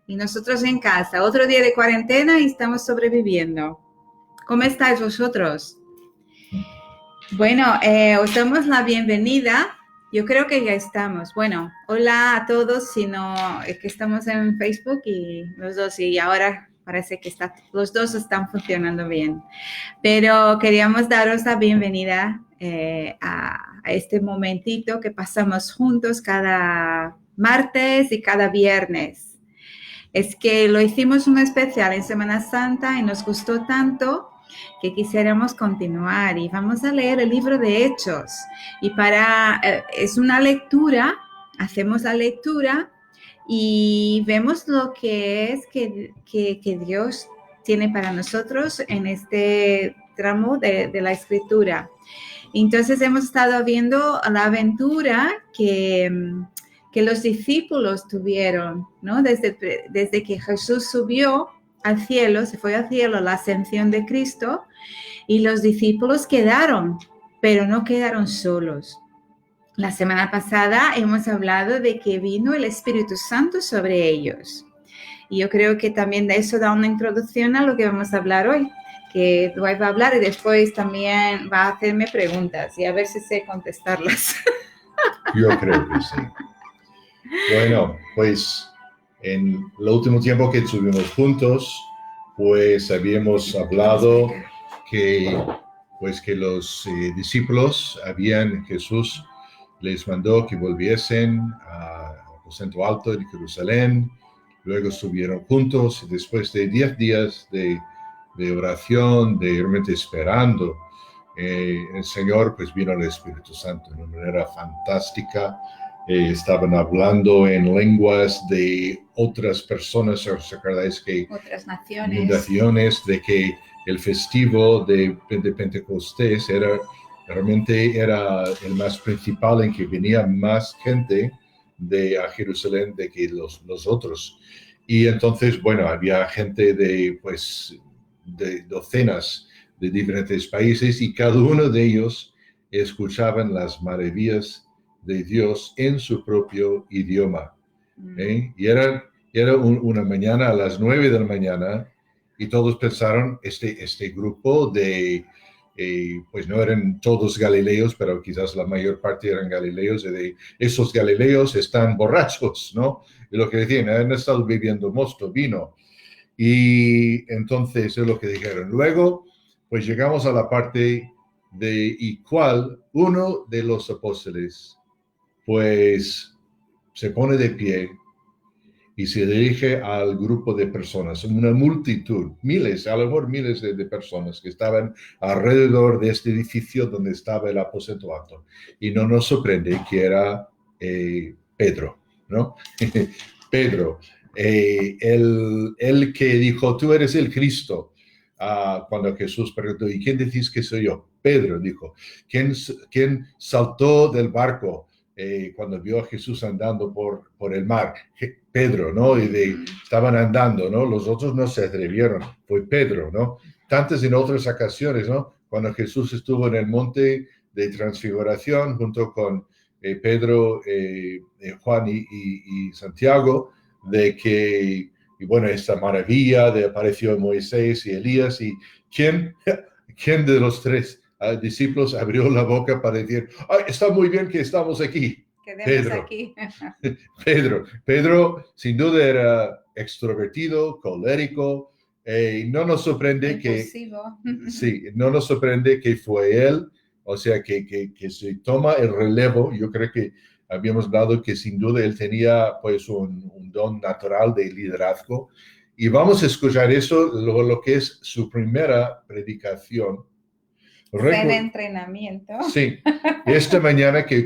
y nosotros en casa. Otro día de cuarentena y estamos sobreviviendo. ¿Cómo estáis vosotros? Bueno, os damos la bienvenida. Yo creo que ya estamos. Bueno, hola a todos, si no, es que estamos en Facebook y los dos, y ahora parece que los dos están funcionando bien. Pero queríamos daros la bienvenida a este momentito que pasamos juntos cada martes y cada viernes. Es que lo hicimos un especial en Semana Santa y nos gustó tanto que quisiéramos continuar, y vamos a leer el libro de Hechos. Y es una lectura, hacemos la lectura y vemos lo que es que Dios tiene para nosotros en este tramo de la escritura. Entonces hemos estado viendo la aventura que los discípulos tuvieron, ¿no? Desde que Jesús subió al cielo, se fue al cielo, la ascensión de Cristo, y los discípulos quedaron, pero no quedaron solos. La semana pasada hemos hablado de que vino el Espíritu Santo sobre ellos. Y yo creo que también de eso da una introducción a lo que vamos a hablar hoy, que Dwight va a hablar y después también va a hacerme preguntas y a ver si sé contestarlas. Yo creo que sí. Bueno, pues en el último tiempo que estuvimos juntos, pues habíamos hablado que los discípulos Jesús les mandó que volviesen al aposento alto de Jerusalén, luego estuvieron juntos y después de 10 días de oración, de realmente esperando, el Señor, pues vino el Espíritu Santo de una manera fantástica. Estaban hablando en lenguas de otras personas, ¿os acordáis que otras naciones, de que el festivo de Pentecostés realmente era el más principal, en que venía más gente a Jerusalén de que los otros. Y entonces, bueno, había gente de docenas de diferentes países y cada uno de ellos escuchaban las maravillas de Dios en su propio idioma. Y era una mañana a las 9 de la mañana y todos pensaron, este grupo pues no eran todos galileos, pero quizás la mayor parte eran galileos, esos galileos están borrachos, ¿no? Y lo que decían, han estado bebiendo mosto, vino. Y entonces es lo que dijeron. Luego, pues llegamos a la parte y cuál uno de los apóstoles, pues se pone de pie y se dirige al grupo de personas, una multitud, miles, a lo mejor miles de personas que estaban alrededor de este edificio donde estaba el aposento alto. Y no nos sorprende que era Pedro, ¿no? Pedro, el que dijo, tú eres el Cristo. Cuando Jesús preguntó, ¿y quién decís que soy yo? Pedro dijo, ¿quién saltó del barco cuando vio a Jesús andando por el mar? Pedro, ¿no? Estaban andando, ¿no? Los otros no se atrevieron, fue Pedro, ¿no? Tantas en otras ocasiones, ¿no? Cuando Jesús estuvo en el monte de transfiguración junto con Pedro, Juan y Santiago, y bueno, esta maravilla de apareció Moisés y Elías, y ¿quién de los tres discípulos abrió la boca para decir, ay, está muy bien que estamos aquí? Pedro. Aquí. Pedro sin duda era extrovertido, colérico, no nos sorprende no nos sorprende que fue él, o sea, que se toma el relevo. Yo creo que habíamos hablado que sin duda él tenía pues un don natural de liderazgo, y vamos a escuchar eso, lo que es su primera predicación. En entrenamiento. Sí, esta mañana que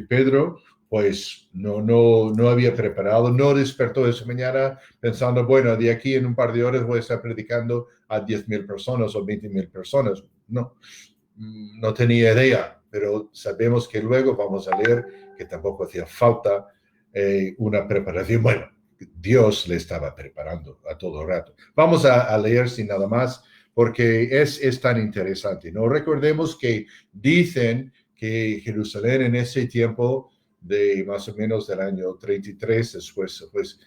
Pedro pues no había preparado, no despertó esa mañana pensando, bueno, de aquí en un par de horas voy a estar predicando a 10,000 personas o 20,000 personas. No tenía idea, pero sabemos que luego vamos a leer que tampoco hacía falta una preparación. Bueno, Dios le estaba preparando a todo rato. Vamos a leer sin nada más, porque es tan interesante, ¿no? Recordemos que dicen que Jerusalén en ese tiempo de más o menos del año 33 después, pues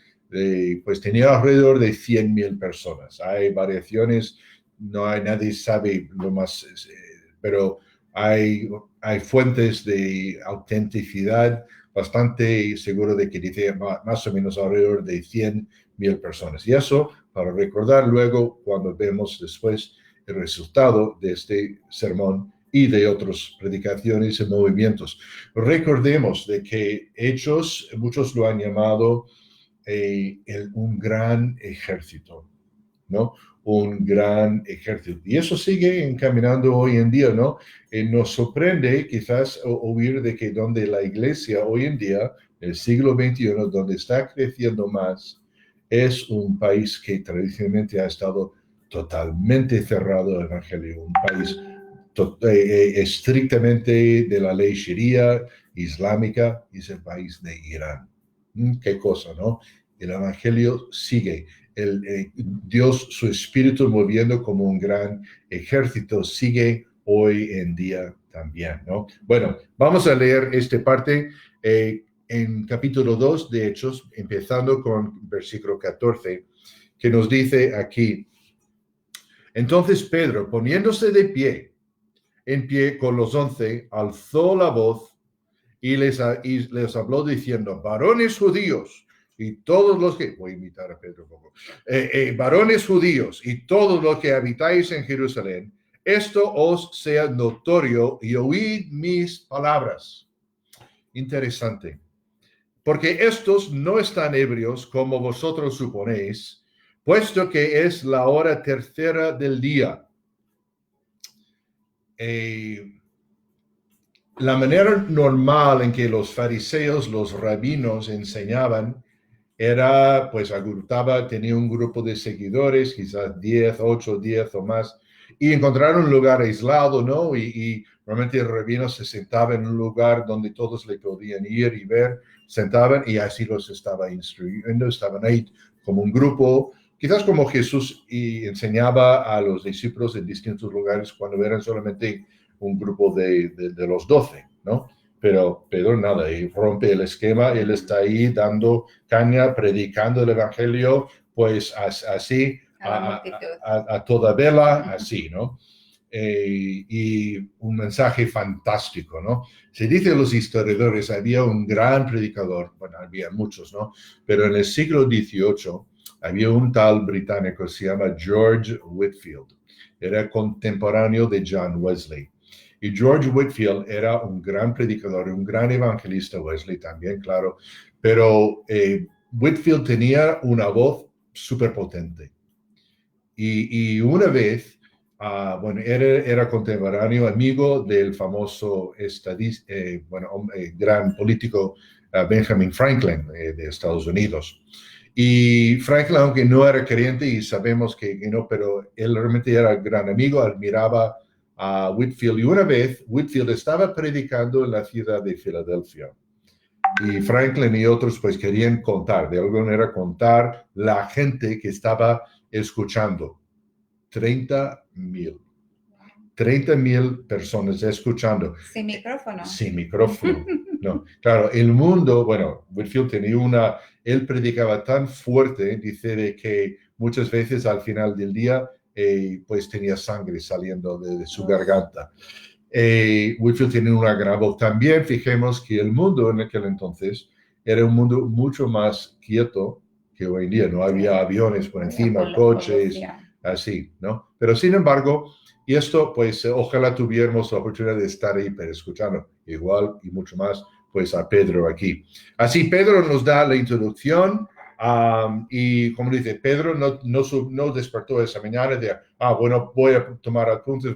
pues tenía alrededor de 100,000 personas. Hay variaciones, nadie sabe lo más, pero hay fuentes de autenticidad bastante seguro de que dice más o menos alrededor de 100,000 personas. Y eso para recordar luego cuando vemos después el resultado de este sermón y de otras predicaciones y movimientos. Recordemos de que Hechos, muchos lo han llamado un gran ejército, ¿no? Un gran ejército. Y eso sigue encaminando hoy en día, ¿no? Nos sorprende quizás oír de que donde la iglesia hoy en día, el siglo XXI, donde está creciendo más, es un país que tradicionalmente ha estado totalmente cerrado al evangelio, un país estrictamente de la ley sharia islámica, y es el país de Irán. Qué cosa, ¿no? El evangelio sigue. Dios, su espíritu moviendo como un gran ejército, sigue hoy en día también, ¿no? Bueno, vamos a leer esta parte en capítulo 2 de Hechos, empezando con versículo 14, que nos dice aquí: entonces Pedro, poniéndose en pie con los 11, alzó la voz y les habló diciendo: varones judíos y todos los que, voy a imitar a Pedro un poco, varones judíos y todos los que habitáis en Jerusalén, esto os sea notorio y oíd mis palabras. Interesante, porque estos no están ebrios como vosotros suponéis, puesto que es la hora tercera del día. La manera normal en que los fariseos, los rabinos enseñaban era, pues tenía un grupo de seguidores, quizás 10, 8, 10 o más, y encontraron un lugar aislado, ¿no? Y normalmente el rabino se sentaba en un lugar donde todos le podían ir y ver, sentaban y así los estaba instruyendo, estaban ahí como un grupo, quizás como Jesús y enseñaba a los discípulos en distintos lugares cuando eran solamente un grupo de los 12, ¿no? Pero Pedro nada, y rompe el esquema, él está ahí dando caña, predicando el evangelio, pues así, a toda vela, así, ¿no? Y un mensaje fantástico, ¿no? Se dice los historiadores, había un gran predicador, bueno, había muchos, ¿no? Pero en el siglo XVIII había un tal británico, se llama George Whitefield, era contemporáneo de John Wesley. Y George Whitefield era un gran predicador, un gran evangelista, Wesley también, claro, pero Whitefield tenía una voz súper potente. Y una vez, bueno, era contemporáneo, amigo del famoso gran político Benjamin Franklin de Estados Unidos. Y Franklin, aunque no era creyente, y sabemos que no, pero él realmente era gran amigo, admiraba a Whitefield. Y una vez Whitefield estaba predicando en la ciudad de Filadelfia. Y Franklin y otros pues querían contar, de alguna manera contar la gente que estaba escuchando. 30,000. 30,000 personas escuchando. Sin micrófono. Sin micrófono. No, claro, el mundo, bueno, Whitefield tenía él predicaba tan fuerte, dice de que muchas veces al final del día, pues tenía sangre saliendo de su garganta. Whitefield tenía una gran voz. También fijemos que el mundo en aquel entonces era un mundo mucho más quieto que hoy en día. No había aviones por encima, coches, así, ¿no? Pero sin embargo, y esto, pues, ojalá tuviéramos la oportunidad de estar ahí para escucharlo, igual y mucho más, pues, a Pedro aquí. Así, Pedro nos da la introducción, y como dice, Pedro no despertó esa mañana de, bueno, voy a tomar apuntes,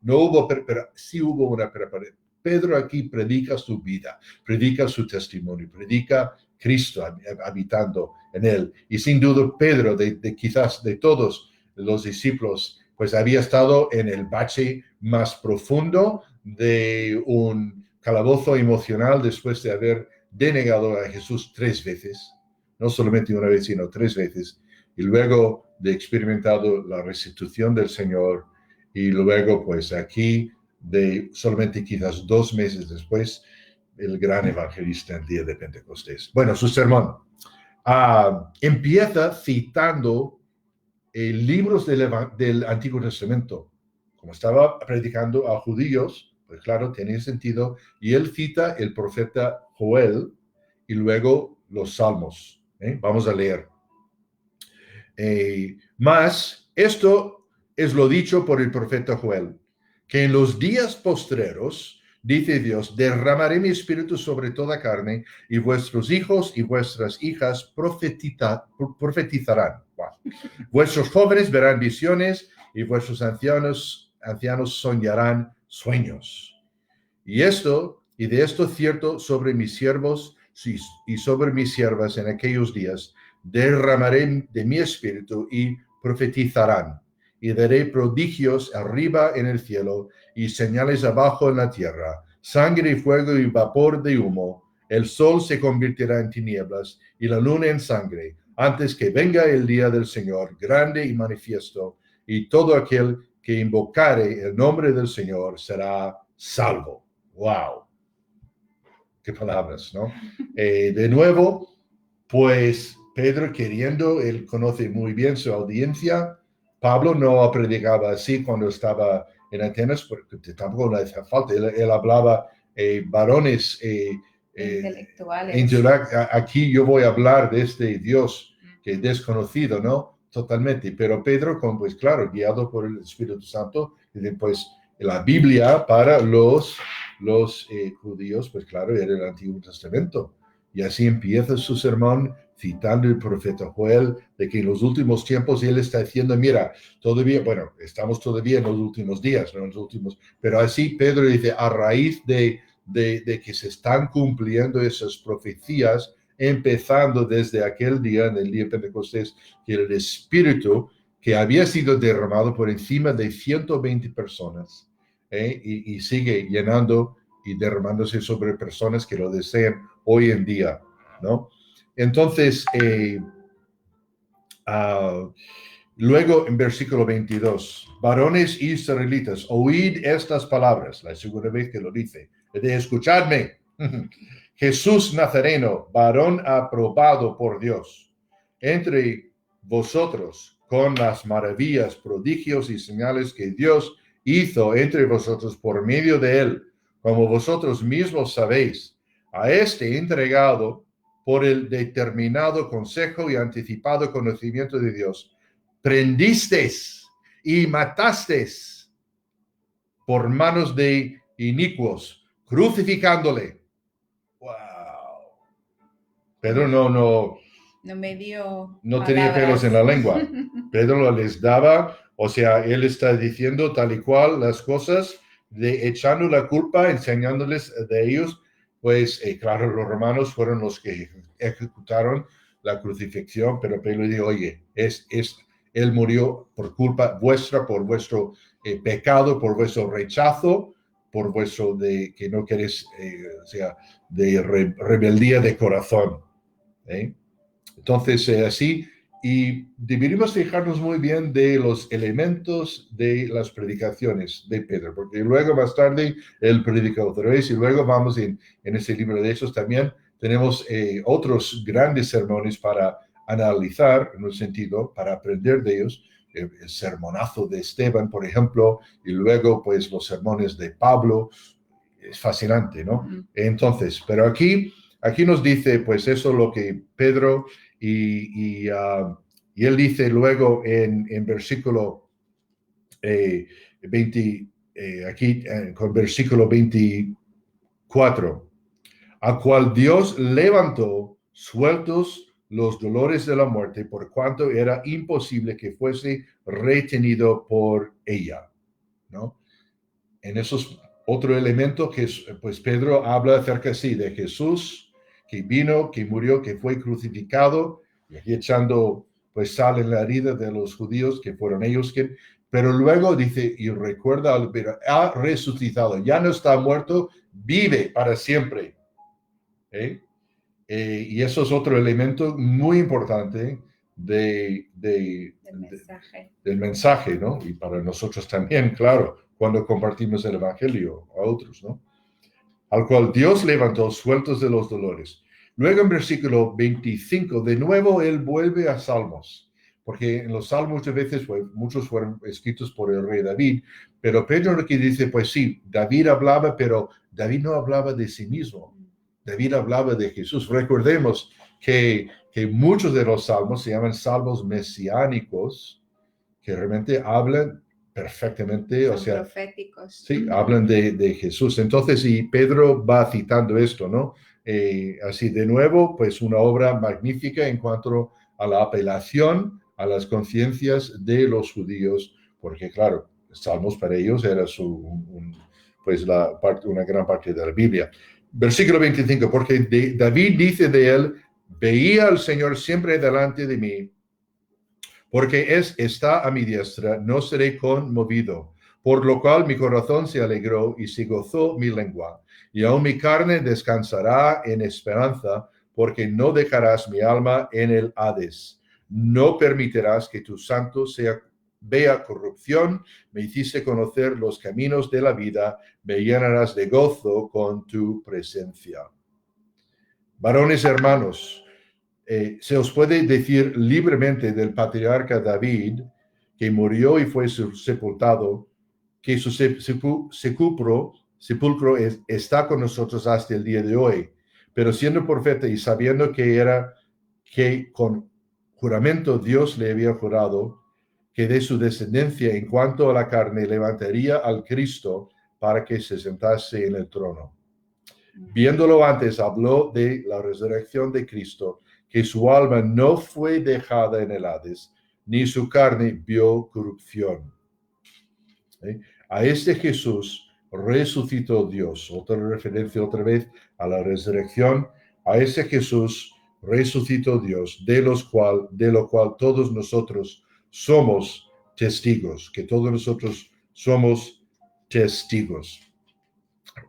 no hubo, pero sí hubo una preparación. Pedro aquí predica su vida, predica su testimonio, predica Cristo habitando en él. Y sin duda, Pedro, quizás de todos los discípulos, pues había estado en el bache más profundo de un calabozo emocional después de haber denegado a Jesús 3 veces, no solamente una vez, sino 3 veces, y luego de experimentado la restitución del Señor, y luego pues aquí de solamente quizás 2 meses después, el gran evangelista el día de Pentecostés. Bueno, su sermón. empieza citando libros del Antiguo Testamento. Como estaba predicando a judíos, pues claro, tiene sentido. Y él cita el profeta Joel y luego los salmos. Vamos a leer. Mas esto es lo dicho por el profeta Joel, que en los días postreros, dice Dios, derramaré mi espíritu sobre toda carne, y vuestros hijos y vuestras hijas profetizarán. Wow. Vuestros jóvenes verán visiones, y vuestros ancianos soñarán sueños. Y de esto cierto sobre mis siervos y sobre mis siervas en aquellos días, derramaré de mi espíritu y profetizarán. Y daré prodigios arriba en el cielo y señales abajo en la tierra, sangre y fuego y vapor de humo. El sol se convertirá en tinieblas y la luna en sangre, antes que venga el día del Señor, grande y manifiesto, y todo aquel que invocare el nombre del Señor será salvo. ¡Wow! Qué palabras, ¿no? De nuevo, pues Pedro queriendo, él conoce muy bien su audiencia. Pablo no predicaba así cuando estaba en Atenas, porque tampoco le hacía falta. Él hablaba varones intelectuales. Aquí yo voy a hablar de este Dios que es desconocido, ¿no? Totalmente. Pero Pedro, pues claro, guiado por el Espíritu Santo, pues la Biblia para los judíos, pues claro, era el Antiguo Testamento. Y así empieza su sermón citando el profeta Joel, de que en los últimos tiempos él está diciendo, mira, todavía, bueno, estamos todavía en los últimos días, ¿no? Pero así Pedro dice, a raíz de que se están cumpliendo esas profecías, empezando desde aquel día, en el día de Pentecostés, que el Espíritu que había sido derramado por encima de 120 personas, y sigue llenando y derramándose sobre personas que lo desean hoy en día, ¿no? Entonces, luego en versículo 22, varones israelitas, oíd estas palabras, la segunda vez que lo dice, de escuchadme, Jesús Nazareno, varón aprobado por Dios, entre vosotros con las maravillas, prodigios y señales que Dios hizo entre vosotros por medio de él, como vosotros mismos sabéis, a este entregado por el determinado consejo y anticipado conocimiento de Dios, prendisteis y matasteis por manos de inicuos, crucificándole. Wow. Pedro no tenía pelos en la lengua. Pedro les daba, o sea, él está diciendo tal y cual las cosas, echando la culpa, enseñándoles de ellos. Pues claro, los romanos fueron los que ejecutaron la crucifixión, pero Pedro dijo, oye, él murió por culpa vuestra, por vuestro pecado, por vuestro rechazo, por vuestro de que no queréis, o sea, de rebeldía de corazón. Entonces, así, y deberíamos fijarnos muy bien de los elementos de las predicaciones de Pedro, porque luego más tarde él predica otra vez, y luego vamos en ese libro de Hechos también, tenemos otros grandes sermones para analizar, en un sentido, para aprender de ellos, el sermonazo de Esteban, por ejemplo, y luego pues los sermones de Pablo. Es fascinante, ¿no? Entonces, pero aquí nos dice, pues eso lo que Pedro y él dice luego en versículo 20, aquí con versículo 24, a cual Dios levantó sueltos los dolores de la muerte, por cuanto era imposible que fuese retenido por ella, ¿no? En esos otro elemento que pues Pedro habla acerca así de Jesús que vino, que murió, que fue crucificado, y aquí echando pues sal en la herida de los judíos que fueron ellos que, pero luego dice y recuerda, ha resucitado, ya no está muerto, vive para siempre. Y eso es otro elemento muy importante del mensaje, ¿no? Y para nosotros también, claro, cuando compartimos el evangelio a otros, ¿no? Al cual Dios levantó sueltos de los dolores, Luego en versículo 25, de nuevo él vuelve a Salmos, porque en los Salmos de veces muchos fueron escritos por el rey David, pero Pedro aquí dice, pues sí, David hablaba, pero David no hablaba de sí mismo, David hablaba de Jesús. Recordemos que muchos de los salmos se llaman salmos mesiánicos, que realmente hablan perfectamente, Son o sea, proféticos. sí, hablan de Jesús. Entonces, y Pedro va citando esto, ¿no? Así de nuevo, pues una obra magnífica en cuanto a la apelación a las conciencias de los judíos, porque claro, salmos para ellos era pues una gran parte de la Biblia. Versículo 25, porque David dice de él, veía al Señor siempre delante de mí, porque está a mi diestra, no seré conmovido. Por lo cual mi corazón se alegró y se gozó mi lengua. Y aún mi carne descansará en esperanza, porque no dejarás mi alma en el Hades. No permitirás que tu santo vea corrupción. Me hiciste conocer los caminos de la vida. Me llenarás de gozo con tu presencia. Varones hermanos, se os puede decir libremente del patriarca David, que murió y fue sepultado, que su sepulcro está con nosotros hasta el día de hoy. Pero siendo profeta y sabiendo que con juramento Dios le había jurado que de su descendencia en cuanto a la carne levantaría al Cristo para que se sentase en el trono. Viéndolo antes, habló de la resurrección de Cristo, que su alma no fue dejada en el Hades, ni su carne vio corrupción. A este Jesús resucitó Dios. Otra referencia otra vez a la resurrección. A ese Jesús resucitó Dios, de lo cual todos nosotros somos testigos, que todos nosotros somos testigos.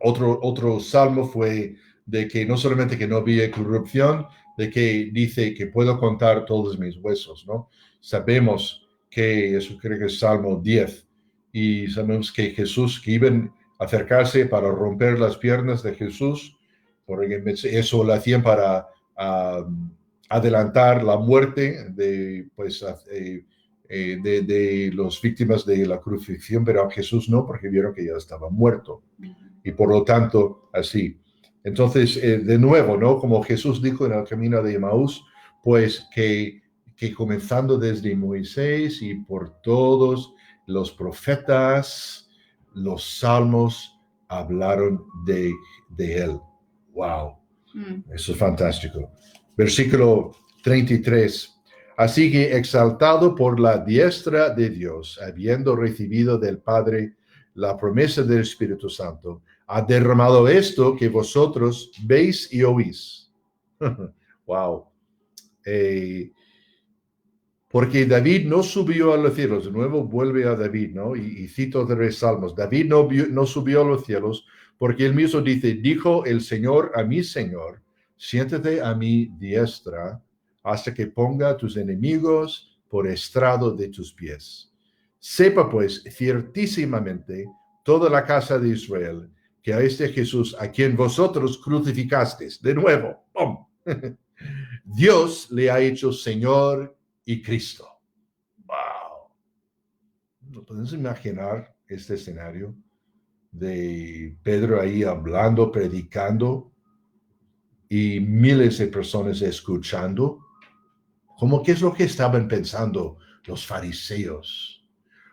Otro salmo fue de que no solamente que no había corrupción, de que dice que puedo contar todos mis huesos, ¿no? Sabemos que, eso creo que es Salmo 10, y sabemos que Jesús, que iban a acercarse para romper las piernas de Jesús, porque eso lo hacían para adelantar la muerte de las víctimas de la crucifixión, pero a Jesús no, porque vieron que ya estaba muerto. Y por lo tanto, así. Entonces, de nuevo, ¿no? Como Jesús dijo en el camino de Emaús, pues que comenzando desde Moisés y por todos los profetas, los salmos hablaron de él. ¡Wow! Eso es fantástico. Versículo 33. Así que exaltado por la diestra de Dios, habiendo recibido del Padre la promesa del Espíritu Santo, ha derramado esto que vosotros veis y oís. Wow. Porque David no subió a los cielos. De nuevo vuelve a David, ¿no? Y cito otra vez Salmos. David no subió a los cielos porque él mismo dice, dijo el Señor a mi Señor, siéntate a mi diestra hasta que ponga a tus enemigos por estrado de tus pies. Sepa pues ciertísimamente toda la casa de Israel que a este Jesús a quien vosotros crucificasteis, de nuevo, ¡pum! Dios le ha hecho Señor y Cristo. ¡Wow! ¿No podemos imaginar este escenario de Pedro ahí hablando, predicando y miles de personas escuchando? ¿Cómo qué es lo que estaban pensando los fariseos,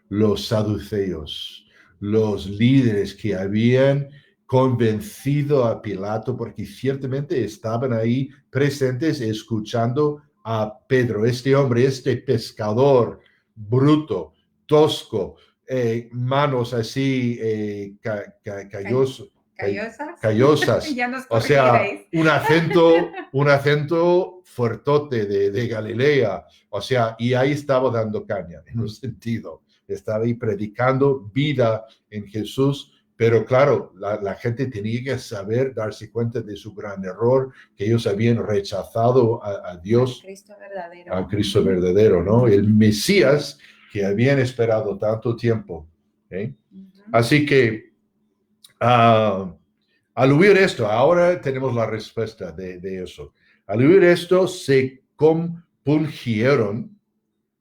los saduceos, los líderes que habían convencido a Pilato, porque ciertamente estaban ahí presentes escuchando a Pedro, este hombre, este pescador bruto, tosco, manos así callosas, Ya nos o sea, corregiréis. un acento fuertote de Galilea, o sea, y ahí estaba dando caña, en un sentido, estaba ahí predicando vida en Jesús, pero claro, la gente tenía que saber, darse cuenta de su gran error, que ellos habían rechazado a Dios, al Cristo verdadero, ¿no? El Mesías que habían esperado tanto tiempo. Así que, al oír esto, ahora tenemos la respuesta de eso. Al oír esto, se compungieron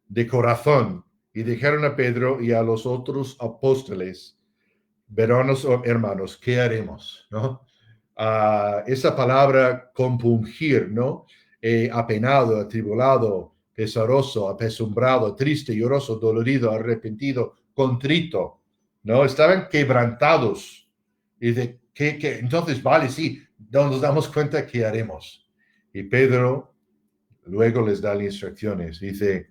de corazón y dijeron a Pedro y a los otros apóstoles: Veranos, hermanos, ¿qué haremos? ¿No? Esa palabra compungir, ¿no? Apenado, atribulado, pesaroso, apesumbrado, triste, lloroso, dolorido, arrepentido, contrito, ¿no? Estaban quebrantados. Y de, entonces, vale, sí, nos damos cuenta qué haremos. Y Pedro luego les da las instrucciones. Dice,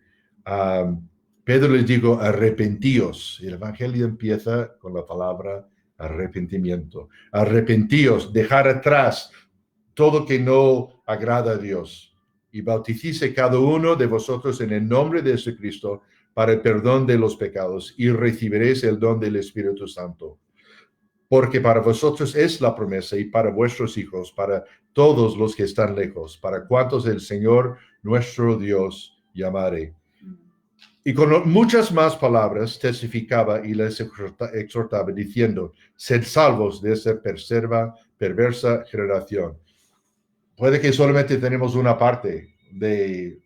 Pedro les dijo, arrepentíos. Y el Evangelio empieza con la palabra arrepentimiento. Arrepentíos, dejar atrás todo que no agrada a Dios. Y bautícese cada uno de vosotros en el nombre de Jesucristo para el perdón de los pecados y recibiréis el don del Espíritu Santo. Porque para vosotros es la promesa y para vuestros hijos, para todos los que están lejos, para cuantos el Señor nuestro Dios llamare. Y con muchas más palabras testificaba y les exhortaba diciendo, sed salvos de esta perversa generación. Puede que solamente tenemos una parte de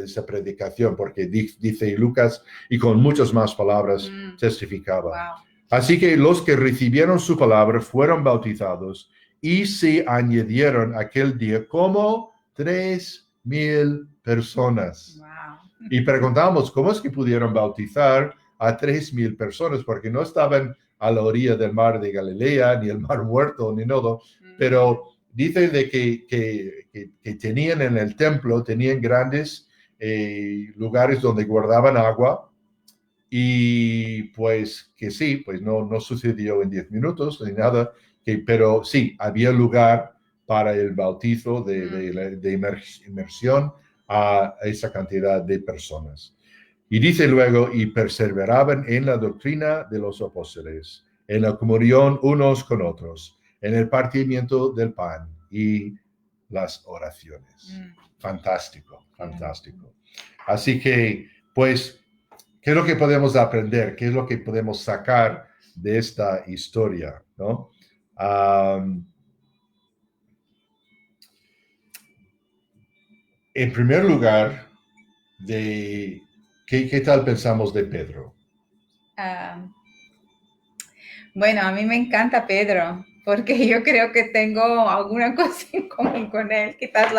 esa predicación, porque dice Lucas, y con muchas más palabras testificaba. Wow. Así que los que recibieron su palabra fueron bautizados y se añadieron aquel día como 3,000 personas. Wow. Y preguntamos, ¿cómo es que pudieron bautizar a 3,000 personas? Porque no estaban a la orilla del mar de Galilea, ni el mar muerto, ni nada, pero dice de que tenían en el templo, tenían grandes lugares donde guardaban agua. Y pues que sí, pues no sucedió en 10 minutos ni nada, pero sí, había lugar para el bautizo de inmersión a esa cantidad de personas. Y dice luego, y perseveraban en la doctrina de los apóstoles, en la comunión unos con otros, en el partimiento del pan y las oraciones. Fantástico, fantástico. Así que, pues, ¿qué es lo que podemos aprender? ¿Qué es lo que podemos sacar de esta historia? ¿No? En primer lugar, ¿qué tal pensamos de Pedro? Bueno, a mí me encanta Pedro, porque yo creo que tengo alguna cosa en común con él, quizás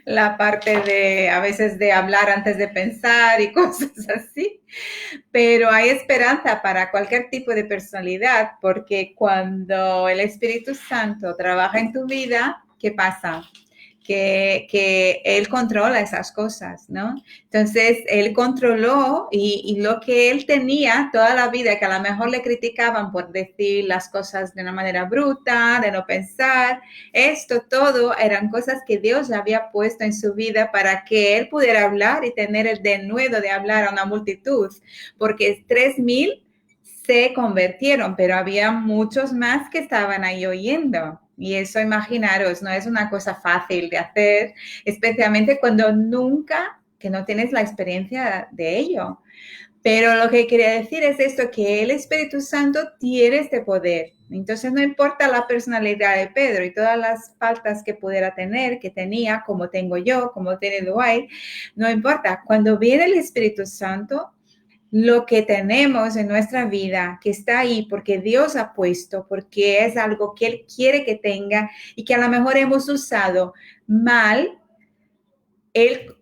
la parte de a veces de hablar antes de pensar y cosas así, pero hay esperanza para cualquier tipo de personalidad, porque cuando el Espíritu Santo trabaja en tu vida, ¿qué pasa? Que Él controla esas cosas, ¿no? Entonces, Él controló y lo que Él tenía toda la vida, que a lo mejor le criticaban por decir las cosas de una manera bruta, de no pensar, esto todo eran cosas que Dios había puesto en su vida para que Él pudiera hablar y tener el denuedo de hablar a una multitud, porque 3,000 se convirtieron, pero había muchos más que estaban ahí oyendo. Y eso, imaginaros, no es una cosa fácil de hacer, especialmente cuando que no tienes la experiencia de ello. Pero lo que quería decir es esto, que el Espíritu Santo tiene este poder. Entonces no importa la personalidad de Pedro y todas las faltas que pudiera tener, que tenía, como tengo yo, como tiene Dwight, no importa. Cuando viene el Espíritu Santo, lo que tenemos en nuestra vida, que está ahí porque Dios ha puesto, porque es algo que Él quiere que tenga y que a lo mejor hemos usado mal, Él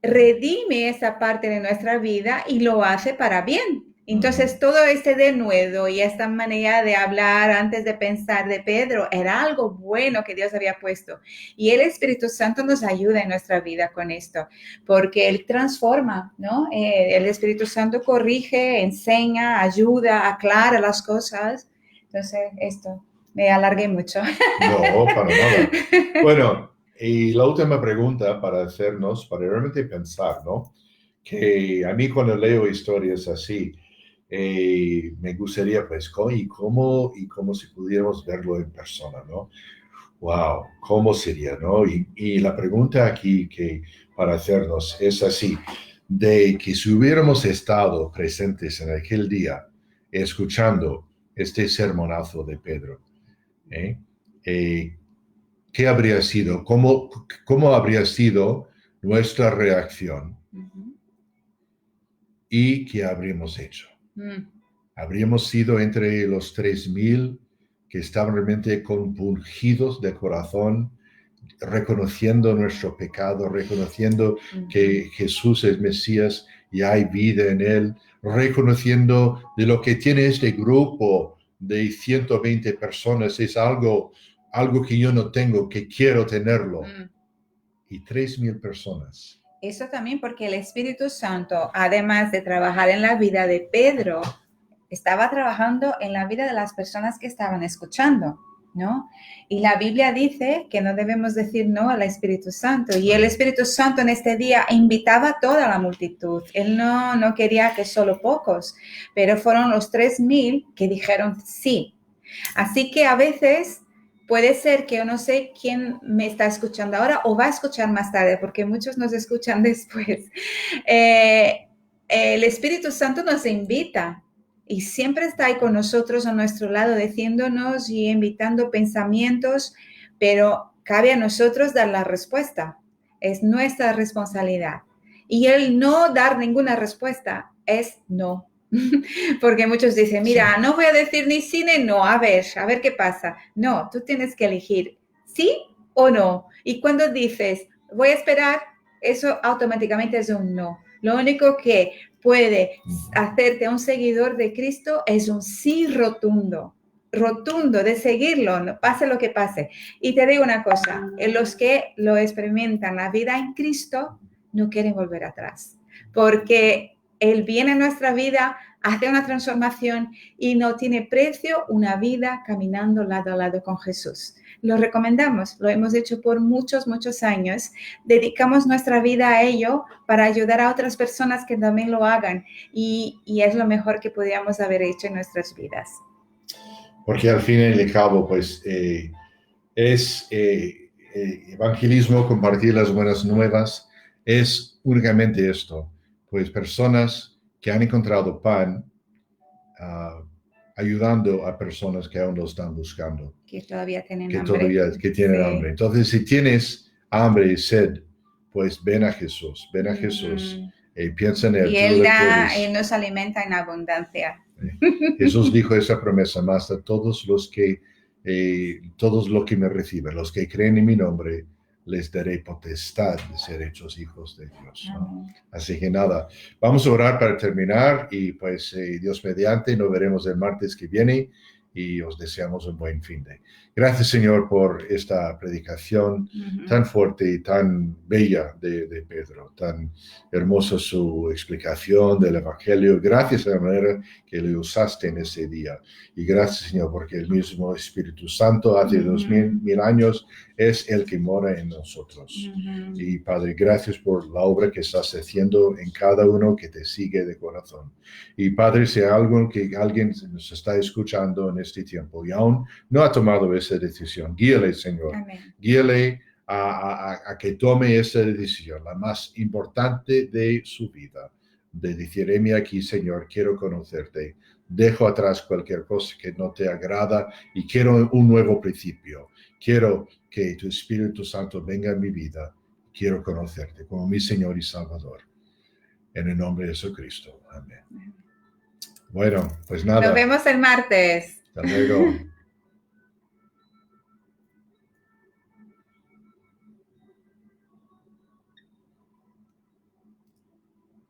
redime esa parte de nuestra vida y lo hace para bien. Entonces, todo este denuedo y esta manera de hablar antes de pensar de Pedro era algo bueno que Dios había puesto. Y el Espíritu Santo nos ayuda en nuestra vida con esto, porque Él transforma, ¿no? El Espíritu Santo corrige, enseña, ayuda, aclara las cosas. Entonces, esto, me alargué mucho. No, para nada. Bueno, y la última pregunta para hacernos, para realmente pensar, ¿no? Que a mí cuando leo historias así, me gustaría, pues, y cómo si pudiéramos verlo en persona, ¿no? Wow, ¿cómo sería, no? Y la pregunta aquí que para hacernos es así, de que si hubiéramos estado presentes en aquel día, escuchando este sermonazo de Pedro, ¿qué habría sido? ¿Cómo habría sido nuestra reacción? Ujú. ¿Y qué habríamos hecho? Mm. Habríamos sido entre los 3.000 que estaban realmente compungidos de corazón, reconociendo nuestro pecado, reconociendo que Jesús es Mesías y hay vida en él, reconociendo de lo que tiene este grupo de 120 personas es algo que yo no tengo, que quiero tenerlo. Mm. Y 3.000 personas. Eso también porque el Espíritu Santo, además de trabajar en la vida de Pedro, estaba trabajando en la vida de las personas que estaban escuchando, ¿no? Y la Biblia dice que no debemos decir no al Espíritu Santo. Y el Espíritu Santo en este día invitaba a toda la multitud. Él no quería que solo pocos, pero fueron los 3.000 que dijeron sí. Así que a veces puede ser que yo no sé quién me está escuchando ahora o va a escuchar más tarde, porque muchos nos escuchan después. El Espíritu Santo nos invita y siempre está ahí con nosotros a nuestro lado, diciéndonos y invitando pensamientos, pero cabe a nosotros dar la respuesta. Es nuestra responsabilidad. Y el no dar ninguna respuesta es no. Porque muchos dicen, mira, no voy a decir ni sí ni no, a ver qué pasa. No, tú tienes que elegir sí o no. Y cuando dices, voy a esperar, eso automáticamente es un no. Lo único que puede hacerte un seguidor de Cristo es un sí rotundo de seguirlo, no, pase lo que pase. Y te digo una cosa, los que lo experimentan la vida en Cristo no quieren volver atrás, porque Él viene en nuestra vida, hace una transformación y no tiene precio una vida caminando lado a lado con Jesús. Lo recomendamos, lo hemos hecho por muchos, muchos años. Dedicamos nuestra vida a ello para ayudar a otras personas que también lo hagan y es lo mejor que podríamos haber hecho en nuestras vidas. Porque al fin y al cabo, pues es evangelismo, compartir las buenas nuevas, es únicamente esto, pues personas que han encontrado pan, ayudando a personas que aún lo están buscando. Que todavía tienen que hambre. Todavía, que tienen hambre. Entonces, si tienes hambre y sed, pues ven a Jesús, Jesús, piensa en Él. Y Él nos alimenta en abundancia. Jesús dijo esa promesa, más a todos los que me reciben, los que creen en mi nombre, les daré potestad de ser hechos hijos de Dios, ¿no? Así que nada, vamos a orar para terminar y pues Dios mediante, nos veremos el martes que viene y os deseamos un buen fin de. Gracias, Señor, por esta predicación tan fuerte y tan bella de Pedro, tan hermosa su explicación del Evangelio. Gracias a la manera que le usaste en ese día. Y gracias, Señor, porque el mismo Espíritu Santo hace 2000 años es el que mora en nosotros. Y Padre, gracias por la obra que estás haciendo en cada uno que te sigue de corazón. Y Padre, si alguien nos está escuchando en este tiempo y aún no ha tomado esa decisión, guíale, Señor. Amén. Guíale a que tome esa decisión, la más importante de su vida, de decir, heme aquí, Señor, quiero conocerte. Dejo atrás cualquier cosa que no te agrada y quiero un nuevo principio. Quiero que tu Espíritu Santo venga en mi vida. Quiero conocerte como mi Señor y Salvador. En el nombre de Jesucristo. Amén. Bueno, pues nada. Nos vemos el martes. Hasta luego.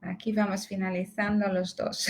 Aquí vamos finalizando los dos.